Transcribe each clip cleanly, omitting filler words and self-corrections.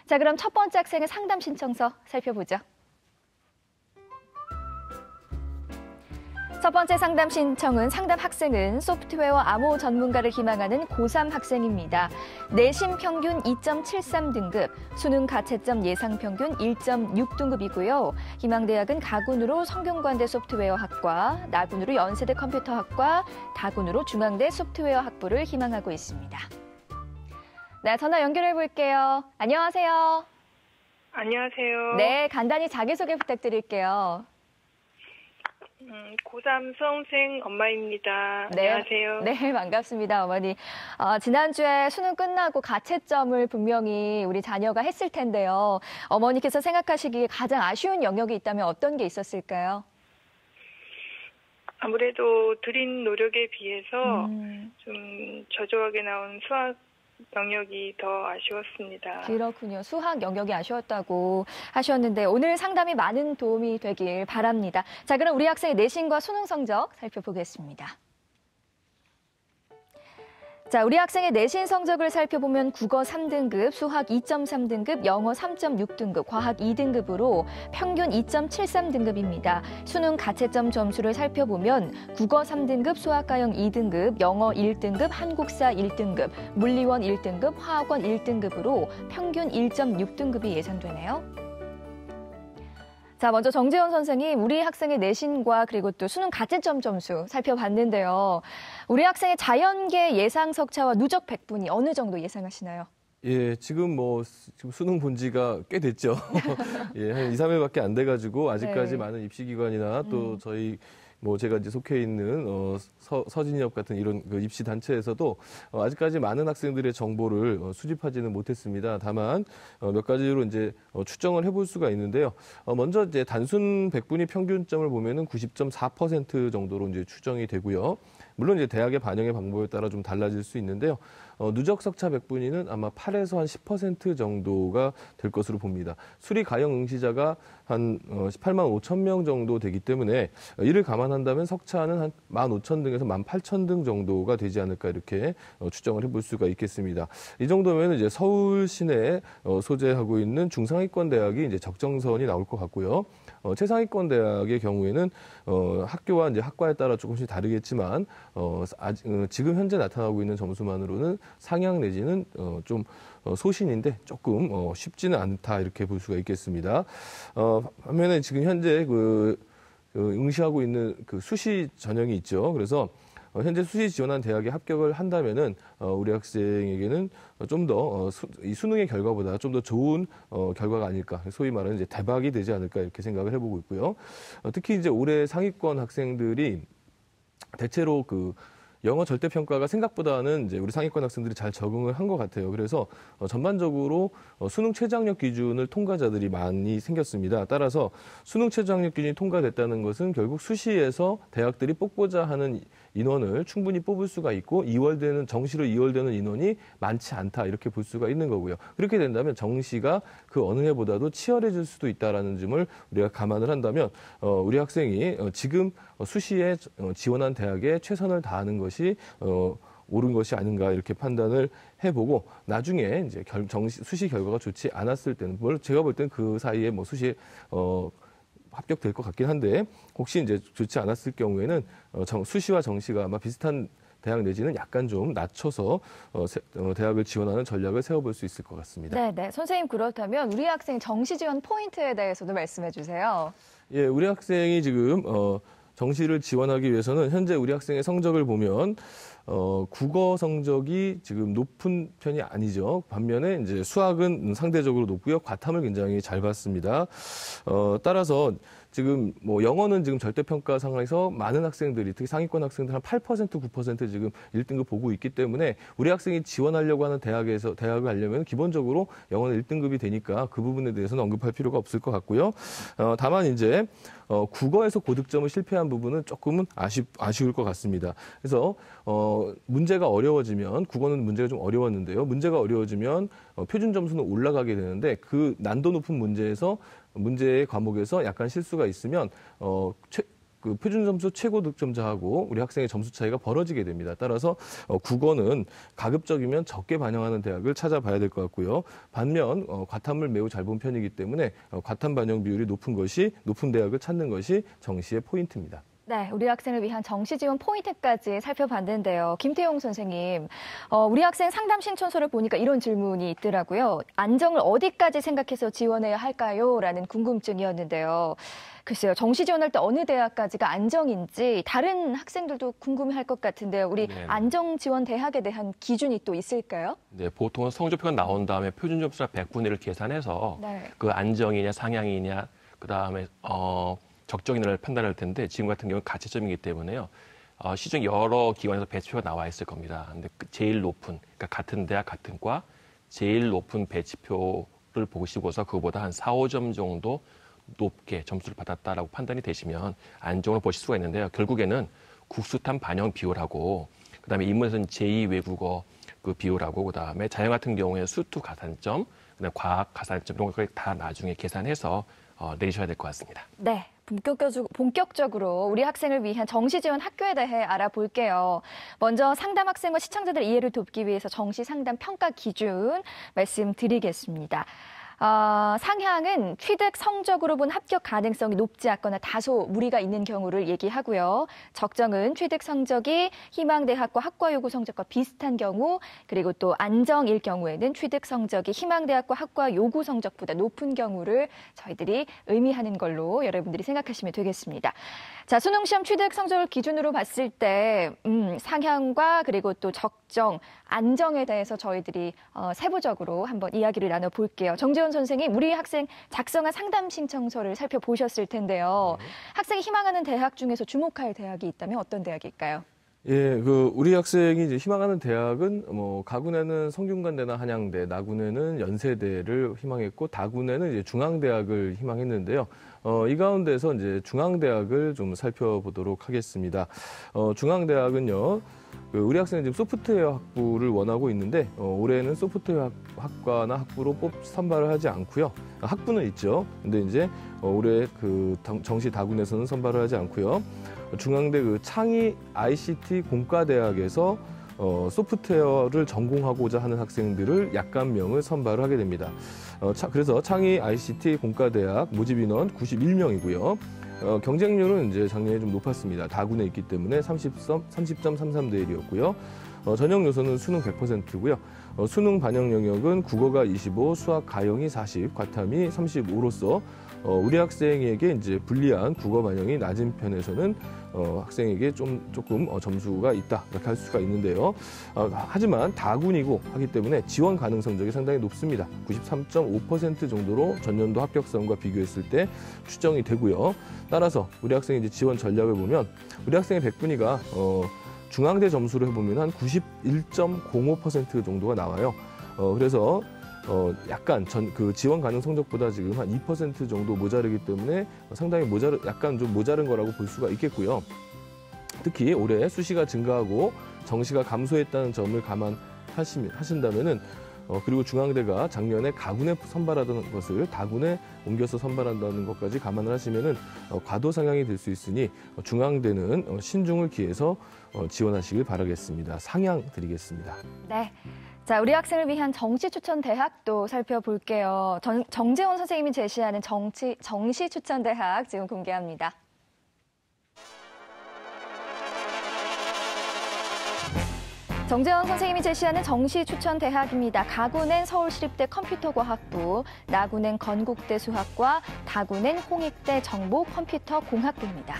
자, 그럼 첫 번째 학생의 상담 신청서 살펴보죠. 첫 번째 상담 신청은 상담 학생은 소프트웨어 암호 전문가를 희망하는 고3 학생입니다. 내신 평균 2.73등급, 수능 가채점 예상 평균 1.6등급이고요. 희망대학은 가군으로 성균관대 소프트웨어학과, 나군으로 연세대 컴퓨터학과, 다군으로 중앙대 소프트웨어학부를 희망하고 있습니다. 네, 전화 연결해 볼게요. 안녕하세요. 안녕하세요. 네, 간단히 자기소개 부탁드릴게요. 고3 수험생 엄마입니다. 네. 안녕하세요. 네, 반갑습니다, 어머니. 지난주에 수능 끝나고 가채점을 분명히 우리 자녀가 했을 텐데요. 어머니께서 생각하시기에 가장 아쉬운 영역이 있다면 어떤 게 있었을까요? 아무래도 들인 노력에 비해서 좀 저조하게 나온 수학 영역이 더 아쉬웠습니다. 그렇군요. 수학 영역이 아쉬웠다고 하셨는데 오늘 상담이 많은 도움이 되길 바랍니다. 자, 그럼 우리 학생의 내신과 수능 성적 살펴보겠습니다. 자, 우리 학생의 내신 성적을 살펴보면 국어 3등급, 수학 2.3등급, 영어 3.6등급, 과학 2등급으로 평균 2.73등급입니다. 수능 가채점 점수를 살펴보면 국어 3등급, 수학가형 2등급, 영어 1등급, 한국사 1등급, 물리원 1등급, 화학원 1등급으로 평균 1.6등급이 예상되네요. 자, 먼저 정재원 선생님, 우리 학생의 내신과 그리고 또 수능 가채점 점수 살펴봤는데요. 우리 학생의 자연계 예상 석차와 누적 백분위 어느 정도 예상하시나요? 예, 지금 지금 수능 본 지가 꽤 됐죠. 예, 한 2, 3일밖에 안 돼가지고 아직까지 네. 많은 입시기관이나 또 저희 제가 이제 속해 있는 서진엽 같은 이런 그 입시 단체에서도 아직까지 많은 학생들의 정보를 수집하지는 못했습니다. 다만 몇 가지로 이제 추정을 해볼 수가 있는데요. 먼저 이제 단순 백분위 평균점을 보면은 90.4% 정도로 이제 추정이 되고요. 물론 이제 대학의 반영의 방법에 따라 좀 달라질 수 있는데요. 누적 석차 백분위는 아마 8에서 한 10% 정도가 될 것으로 봅니다. 수리 가형 응시자가 한 18만 5천 명 정도 되기 때문에 이를 감안한다면 석차는 한 15,000등에서 18,000등 정도가 되지 않을까 이렇게 추정을 해볼 수가 있겠습니다. 이 정도면 이제 서울 시내에 소재하고 있는 중상위권 대학이 이제 적정선이 나올 것 같고요. 최상위권 대학의 경우에는 학교와 이제 학과에 따라 조금씩 다르겠지만 지금 현재 나타나고 있는 점수만으로는 상향 내지는 좀 소신인데 조금 쉽지는 않다 이렇게 볼 수가 있겠습니다. 반면에 지금 현재 응시하고 있는 그 수시 전형이 있죠. 그래서 현재 수시 지원한 대학에 합격을 한다면은 우리 학생에게는 좀 더 이 수능의 결과보다 좀 더 좋은 결과가 아닐까, 소위 말하는 이제 대박이 되지 않을까 이렇게 생각을 해보고 있고요. 특히 이제 올해 상위권 학생들이 대체로 영어 절대평가가 생각보다는 이제 우리 상위권 학생들이 잘 적응을 한 것 같아요. 그래서 전반적으로 수능 최저학력 기준을 통과자들이 많이 생겼습니다. 따라서 수능 최저학력 기준이 통과됐다는 것은 결국 수시에서 대학들이 뽑고자 하는 인원을 충분히 뽑을 수가 있고 정시로 이월되는 인원이 많지 않다 이렇게 볼 수가 있는 거고요. 그렇게 된다면 정시가 그 어느 해보다도 치열해질 수도 있다라는 점을 우리가 감안을 한다면 우리 학생이 지금 수시에 지원한 대학에 최선을 다하는 것이 옳은 것이 아닌가 이렇게 판단을 해보고 나중에 이제 수시 결과가 좋지 않았을 때는 제가 볼 때는 그 사이에 수시에 합격될 것 같긴 한데 혹시 이제 좋지 않았을 경우에는 수시와 정시가 아마 비슷한 대학 내지는 약간 좀 낮춰서 대학을 지원하는 전략을 세워볼 수 있을 것 같습니다. 네, 선생님 그렇다면 우리 학생 정시 지원 포인트에 대해서도 말씀해 주세요. 예, 우리 학생이 지금 정시를 지원하기 위해서는 현재 우리 학생의 성적을 보면 국어 성적이 지금 높은 편이 아니죠. 반면에 이제 수학은 상대적으로 높고요. 과탐을 굉장히 잘 봤습니다. 따라서 지금 영어는 지금 절대평가 상황에서 많은 학생들이 특히 상위권 학생들 한 8%, 9% 지금 1등급 보고 있기 때문에 우리 학생이 지원하려고 하는 대학을 가려면 기본적으로 영어는 1등급이 되니까 그 부분에 대해서는 언급할 필요가 없을 것 같고요. 다만 이제 국어에서 고득점을 실패한 부분은 조금은 아쉬울 것 같습니다. 그래서 문제가 어려워지면 국어는 문제가 좀 어려웠는데요. 문제가 어려워지면 표준 점수는 올라가게 되는데 그 난도 높은 문제의 과목에서 약간 실수가 있으면 그 표준 점수 최고 득점자하고 우리 학생의 점수 차이가 벌어지게 됩니다. 따라서 국어는 가급적이면 적게 반영하는 대학을 찾아봐야 될 것 같고요. 반면 과탐을 매우 잘 본 편이기 때문에 과탐 반영 비율이 높은 대학을 찾는 것이 정시의 포인트입니다. 네, 우리 학생을 위한 정시 지원 포인트까지 살펴봤는데요. 김태용 선생님, 우리 학생 상담 신청서를 보니까 이런 질문이 있더라고요. 안정을 어디까지 생각해서 지원해야 할까요? 라는 궁금증이었는데요. 글쎄요, 정시 지원할 때 어느 대학까지가 안정인지 다른 학생들도 궁금해할 것 같은데요. 우리 네. 안정 지원 대학에 대한 기준이 또 있을까요? 네, 보통은 성적표가 나온 다음에 표준 점수나 100분의 1을 계산해서 네. 그 안정이냐 상향이냐 그다음에 적정인을 판단할 텐데 지금 같은 경우는 가채점이기 때문에요. 시중 여러 기관에서 배치표가 나와 있을 겁니다. 근데 제일 높은, 그러니까 같은 대학 같은 과 제일 높은 배치표를 보시고서 그거보다 한 4, 5점 정도 높게 점수를 받았다라고 판단이 되시면 안정을 보실 수가 있는데요. 결국에는 국수탐 반영 비율하고 그다음에 인문에서는 제2 외국어 그 비율하고 그다음에 자연 같은 경우에 수투 가산점, 그다음에 과학 가산점 이런 것까지 다 나중에 계산해서 내리셔야 될 것 같습니다. 네, 본격적으로 우리 학생을 위한 정시 지원 학교에 대해 알아볼게요. 먼저 상담 학생과 시청자들의 이해를 돕기 위해서 정시 상담 평가 기준 말씀드리겠습니다. 상향은 취득 성적으로 본 합격 가능성이 높지 않거나 다소 무리가 있는 경우를 얘기하고요. 적정은 취득 성적이 희망대학과 학과 요구 성적과 비슷한 경우, 그리고 또 안정일 경우에는 취득 성적이 희망대학과 학과 요구 성적보다 높은 경우를 저희들이 의미하는 걸로 여러분들이 생각하시면 되겠습니다. 자, 수능시험 취득 성적을 기준으로 봤을 때 상향과 그리고 또 적정, 안정에 대해서 저희들이 세부적으로 한번 이야기를 나눠볼게요. 정재원 선생님, 우리 학생 작성한 상담 신청서를 살펴보셨을 텐데요. 학생이 희망하는 대학 중에서 주목할 대학이 있다면 어떤 대학일까요? 예, 우리 학생이 이제 희망하는 대학은 가군에는 성균관대나 한양대, 나군에는 연세대를 희망했고 다군에는 이제 중앙대학을 희망했는데요. 이 가운데서 이제 중앙대학을 좀 살펴보도록 하겠습니다. 중앙대학은요, 우리 학생은 지금 소프트웨어 학부를 원하고 있는데 올해는 소프트웨어 학과나 학부로 선발을 하지 않고요. 학부는 있죠. 근데 이제 올해 정시 다군에서는 선발을 하지 않고요. 중앙대 창의 ICT 공과대학에서 소프트웨어를 전공하고자 하는 학생들을 약간 명을 선발을 하게 됩니다. 그래서 창의 ICT 공과대학 모집 인원 91명이고요. 경쟁률은 이제 작년에 좀 높았습니다. 다군에 있기 때문에 30.33대 1이었고요. 전형 요소는 수능 100%고요. 수능 반영 영역은 국어가 25, 수학 가영이 40, 과탐이 35로서 우리 학생에게 이제 불리한 국어 반영이 낮은 편에서는 학생에게 조금 점수가 있다 이렇게 할 수가 있는데요. 하지만 다군이고 하기 때문에 지원 가능 성적이 상당히 높습니다. 93.5% 정도로 전년도 합격선과 비교했을 때 추정이 되고요. 따라서 우리 학생의 이제 지원 전략을 보면 우리 학생의 100분위가 중앙대 점수를 해보면 한 91.05% 정도가 나와요. 그래서 약간 지원 가능 성적보다 지금 한 2% 정도 모자르기 때문에 상당히 약간 좀 모자른 거라고 볼 수가 있겠고요. 특히 올해 수시가 증가하고 정시가 감소했다는 점을 감안하신다면은 그리고 중앙대가 작년에 가군에 선발하던 것을 다군에 옮겨서 선발한다는 것까지 감안을 하시면은 과도 상향이 될 수 있으니 중앙대는 신중을 기해서 지원하시길 바라겠습니다. 상향 드리겠습니다. 네. 자, 우리 학생을 위한 정시 추천 대학도 살펴볼게요. 정재원 선생님이 제시하는 정시 추천 대학 지금 공개합니다. 정재원 선생님이 제시하는 정시 추천 대학입니다. 가군엔 서울시립대 컴퓨터과학부, 나군엔 건국대 수학과, 다군엔 홍익대 정보컴퓨터공학부입니다.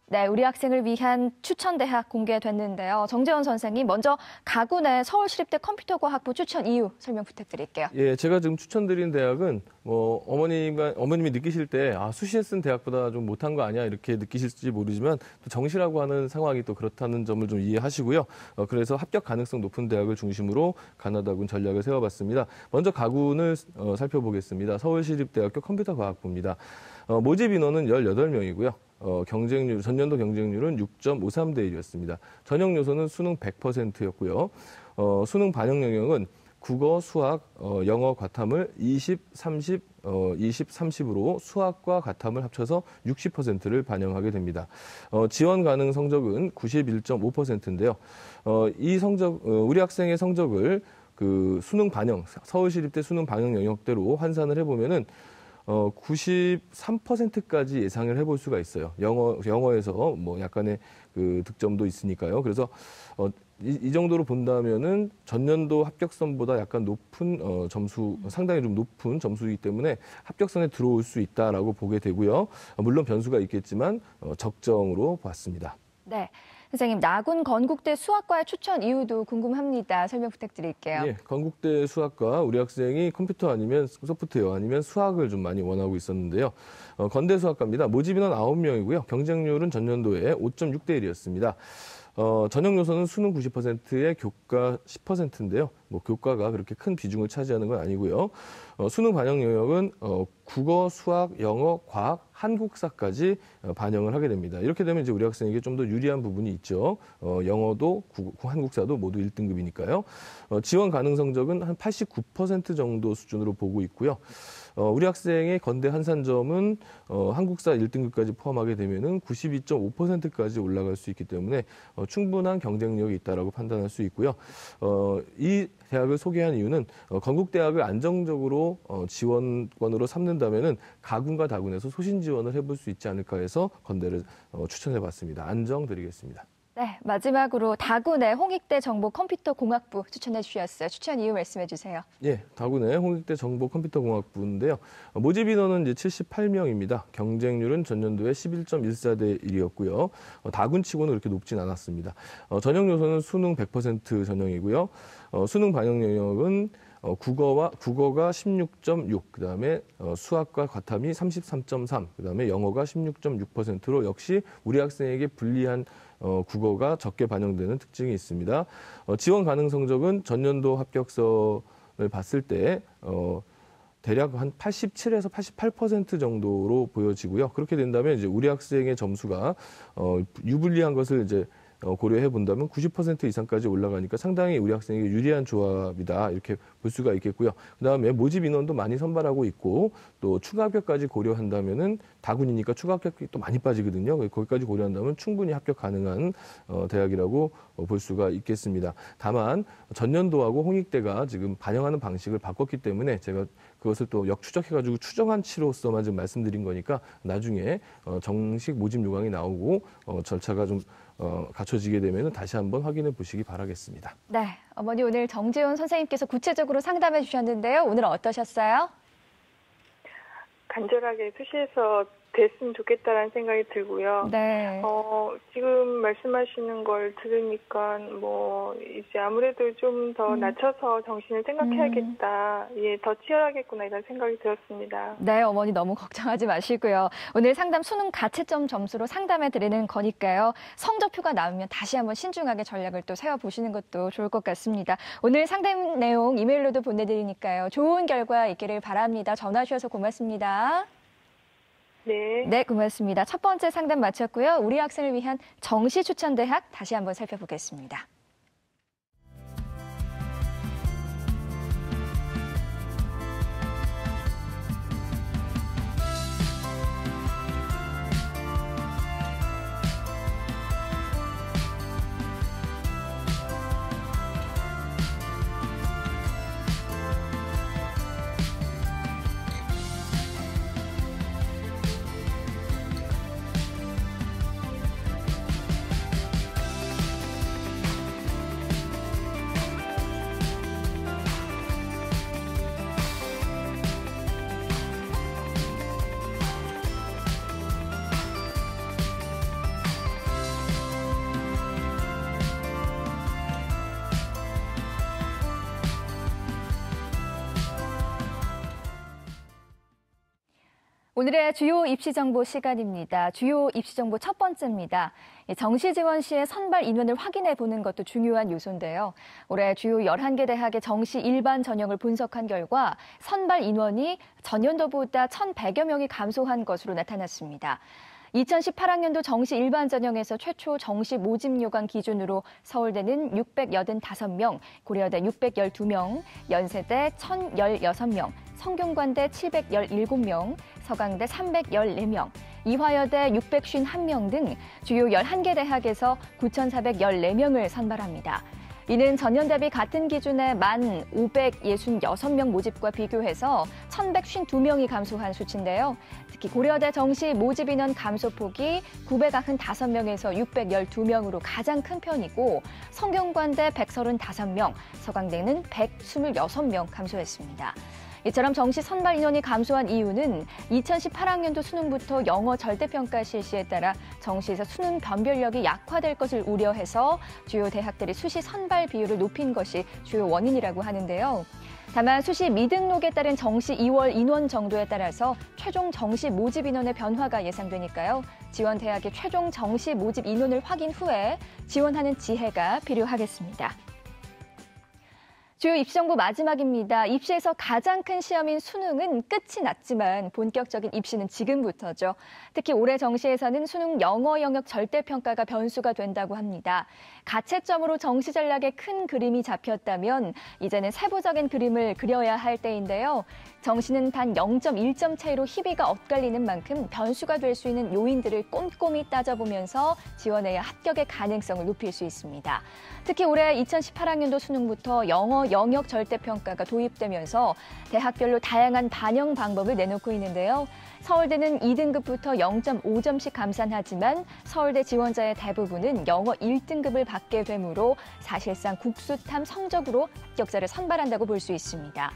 네, 우리 학생을 위한 추천 대학 공개됐는데요. 정재원 선생님, 먼저 가군의 서울시립대 컴퓨터과학부 추천 이유 설명 부탁드릴게요. 예, 제가 지금 추천드린 대학은 어머님이 느끼실 때 수시에 쓴 대학보다 좀 못한 거 아니야 이렇게 느끼실지 모르지만 또 정시라고 하는 상황이 또 그렇다는 점을 좀 이해하시고요. 그래서 합격 가능성 높은 대학을 중심으로 가나다군 전략을 세워봤습니다. 먼저 가군을 살펴보겠습니다. 서울시립대학교 컴퓨터과학부입니다. 모집 인원은 18명이고요. 전년도 경쟁률은 6.53대 1이었습니다. 전형 요소는 수능 100%였고요. 수능 반영 영역은 국어, 수학, 영어, 과탐을 20, 30, 20, 30으로 수학과 가탐을 합쳐서 60%를 반영하게 됩니다. 지원 가능 성적은 91.5%인데요. 이 성적, 우리 학생의 성적을 그 수능 반영, 서울시립대 수능 반영 영역대로 환산을 해보면은 93%까지 예상을 해볼 수가 있어요. 영어에서 뭐 약간의 그 득점도 있으니까요. 그래서 이 정도로 본다면은 전년도 합격선보다 약간 높은 점수, 상당히 좀 높은 점수이기 때문에 합격선에 들어올 수 있다라고 보게 되고요. 물론 변수가 있겠지만 적정으로 봤습니다. 네. 선생님, 나군 건국대 수학과의 추천 이유도 궁금합니다. 설명 부탁드릴게요. 예, 건국대 수학과 우리 학생이 컴퓨터 아니면 소프트웨어 아니면 수학을 좀 많이 원하고 있었는데요. 건대 수학과입니다. 모집 인원 9명이고요. 경쟁률은 전년도에 5.6대 1이었습니다. 전형 요소는 수능 90%에 교과 10%인데요. 뭐 교과가 그렇게 큰 비중을 차지하는 건 아니고요. 수능 반영 영역은 국어, 수학, 영어, 과학, 한국사까지 반영을 하게 됩니다. 이렇게 되면 이제 우리 학생에게 좀 더 유리한 부분이 있죠. 영어도 한국사도 모두 1등급이니까요. 지원 가능 성적은 한 89% 정도 수준으로 보고 있고요. 우리 학생의 건대 한산점은 한국사 1등급까지 포함하게 되면은 92.5%까지 올라갈 수 있기 때문에 충분한 경쟁력이 있다라고 판단할 수 있고요. 이 대학을 소개한 이유는 건국대학을 안정적으로 지원권으로 삼는다면은 가군과 다군에서 소신 지원을 해볼 수 있지 않을까 해서 건대를 추천해봤습니다. 안정드리겠습니다. 네, 마지막으로 다군의 홍익대 정보컴퓨터공학부 추천해 주셨어요. 추천 이유 말씀해 주세요. 예, 다군의 홍익대 정보컴퓨터공학부인데요. 모집 인원은 이제 78명입니다. 경쟁률은 전년도에 11.14대 1이었고요. 다군치고는 그렇게 높진 않았습니다. 전형 요소는 수능 100% 전형이고요. 수능 반영 영역은 국어가 16.6, 그다음에 수학과 과탐이 33.3, 그다음에 영어가 16.6%로 역시 우리 학생에게 불리한 국어가 적게 반영되는 특징이 있습니다. 지원 가능 성적은 전년도 합격선을 봤을 때 대략 한 87에서 88% 정도로 보여지고요. 그렇게 된다면 이제 우리 학생의 점수가 유불리한 것을 이제 고려해 본다면 90% 이상까지 올라가니까 상당히 우리 학생에게 유리한 조합이다 이렇게 볼 수가 있겠고요. 그다음에 모집 인원도 많이 선발하고 있고 또 추가 합격까지 고려한다면은 다군이니까 추가 합격이 또 많이 빠지거든요. 거기까지 고려한다면 충분히 합격 가능한 대학이라고 볼 수가 있겠습니다. 다만 전년도하고 홍익대가 지금 반영하는 방식을 바꿨기 때문에 제가 그것을 또 역추적해가지고 추정한치로서만 지금 말씀드린 거니까 나중에 정식 모집 요강이 나오고 절차가 좀 갖춰지게 되면 다시 한번 확인해 보시기 바라겠습니다. 네, 어머니 오늘 정재훈 선생님께서 구체적으로 상담해 주셨는데요. 오늘 어떠셨어요? 간절하게 수시에서 됐으면 좋겠다라는 생각이 들고요. 네. 지금 말씀하시는 걸 들으니까 뭐 이제 아무래도 좀 더 낮춰서 정신을 생각해야겠다. 예, 더 치열하겠구나 이런 생각이 들었습니다. 네, 어머니 너무 걱정하지 마시고요. 오늘 상담 수능 가채점 점수로 상담해 드리는 거니까요. 성적표가 나오면 다시 한번 신중하게 전략을 또 세워보시는 것도 좋을 것 같습니다. 오늘 상담 내용 이메일로도 보내드리니까요. 좋은 결과 있기를 바랍니다. 전화 주셔서 고맙습니다. 네. 네, 고맙습니다. 첫 번째 상담 마쳤고요. 우리 학생을 위한 정시 추천 대학 다시 한번 살펴보겠습니다. 오늘의 주요 입시 정보 시간입니다. 주요 입시 정보 첫 번째입니다. 정시 지원 시에 선발 인원을 확인해 보는 것도 중요한 요소인데요. 올해 주요 11개 대학의 정시 일반 전형을 분석한 결과 선발 인원이 전년도보다 1,100여 명이 감소한 것으로 나타났습니다. 2018학년도 정시 일반 전형에서 최초 정시 모집 요강 기준으로 서울대는 685명, 고려대 612명, 연세대 1,016명, 성균관대 717명, 서강대 314명, 이화여대 651명 등 주요 11개 대학에서 9,414명을 선발합니다. 이는 전년 대비 같은 기준의 1,566명 모집과 비교해서 1,152명이 감소한 수치인데요. 특히 고려대 정시 모집 인원 감소폭이 995명에서 612명으로 가장 큰 편이고 성균관대 135명, 서강대는 126명 감소했습니다. 이처럼 정시 선발 인원이 감소한 이유는 2018학년도 수능부터 영어 절대평가 실시에 따라 정시에서 수능 변별력이 약화될 것을 우려해서 주요 대학들이 수시 선발 비율을 높인 것이 주요 원인이라고 하는데요. 다만 수시 미등록에 따른 정시 2월 인원 정도에 따라서 최종 정시 모집 인원의 변화가 예상되니까요. 지원 대학의 최종 정시 모집 인원을 확인 후에 지원하는 지혜가 필요하겠습니다. 주요 입시 정보 마지막입니다. 입시에서 가장 큰 시험인 수능은 끝이 났지만 본격적인 입시는 지금부터죠. 특히 올해 정시에서는 수능 영어 영역 절대평가가 변수가 된다고 합니다. 가채점으로 정시 전략에 큰 그림이 잡혔다면 이제는 세부적인 그림을 그려야 할 때인데요. 정시는 단 0.1점 차이로 희비가 엇갈리는 만큼 변수가 될 수 있는 요인들을 꼼꼼히 따져보면서 지원해야 합격의 가능성을 높일 수 있습니다. 특히 올해 2018학년도 수능부터 영어 영역 절대평가가 도입되면서 대학별로 다양한 반영 방법을 내놓고 있는데요. 서울대는 2등급부터 0.5점씩 감산하지만 서울대 지원자의 대부분은 영어 1등급을 받게 되므로 사실상 국수탐 성적으로 합격자를 선발한다고 볼 수 있습니다.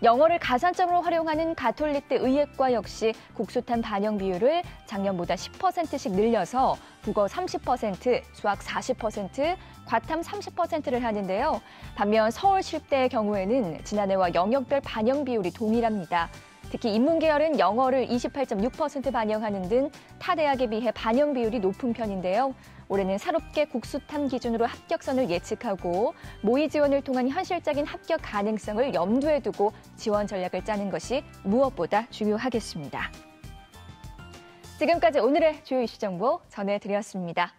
영어를 가산점으로 활용하는 가톨릭대 의예과 역시 국수탐 반영 비율을 작년보다 10%씩 늘려서 국어 30%, 수학 40%, 과탐 30%를 하는데요. 반면 서울시립대의 경우에는 지난해와 영역별 반영 비율이 동일합니다. 특히 인문계열은 영어를 28.6% 반영하는 등 타 대학에 비해 반영 비율이 높은 편인데요. 올해는 새롭게 국수탐 기준으로 합격선을 예측하고 모의 지원을 통한 현실적인 합격 가능성을 염두에 두고 지원 전략을 짜는 것이 무엇보다 중요하겠습니다. 지금까지 오늘의 주요 이슈 정보 전해드렸습니다.